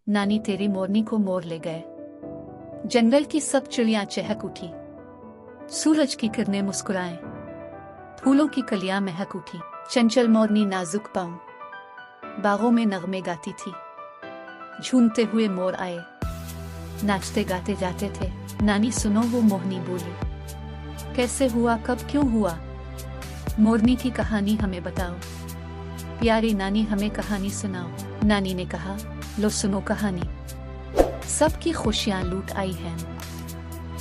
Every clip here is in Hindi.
नानी तेरी मोरनी को मोर ले गए। जंगल की सब चिड़ियां चहक उठी। सूरज की किरणें मुस्कुराएं, फूलों की कलियां महक उठी। चंचल मोरनी नाजुक पांव बागों में नगमे गाती थी। झूमते हुए मोर आए, नाचते गाते जाते थे। नानी सुनो, वो मोरनी बोली, कैसे हुआ, कब, क्यों हुआ? मोरनी की कहानी हमें बताओ। प्यारी नानी, हमें कहानी सुनाओ। नानी ने कहा, लो सुनो कहानी। सबकी खुशियां लूट आई हैं,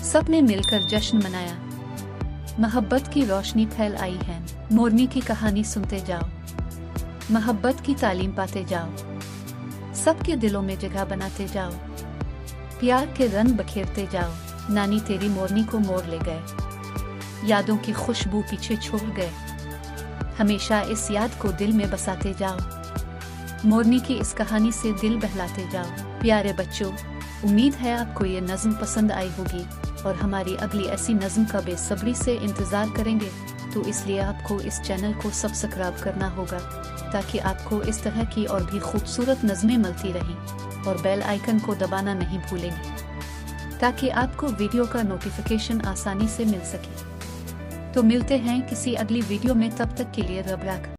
सबने मिलकर जश्न मनाया, मोहब्बत की रोशनी फैल आई है। मोरनी की कहानी सुनते जाओ, मोहब्बत की तालीम पाते जाओ, सबके दिलों में जगह बनाते जाओ, प्यार के रंग बखेरते जाओ। नानी तेरी मोरनी को मोर ले गए, यादों की खुशबू पीछे छोड़ गए, हमेशा इस याद को दिल में बसाते जाओ। मोरनी की इस कहानी से दिल बहलाते जाओ। प्यारे बच्चों, उम्मीद है आपको ये नज़्म पसंद आई होगी और हमारी अगली ऐसी नज़्म का बेसब्री से इंतज़ार करेंगे। तो इसलिए आपको इस चैनल को सब्सक्राइब करना होगा ताकि आपको इस तरह की और भी खूबसूरत नज़्में मिलती रहें, और बेल आइकन को दबाना नहीं भूलेंगे ताकि आपको वीडियो का नोटिफिकेशन आसानी से मिल सके। तो मिलते हैं किसी अगली वीडियो में, तब तक के लिए रब राखा।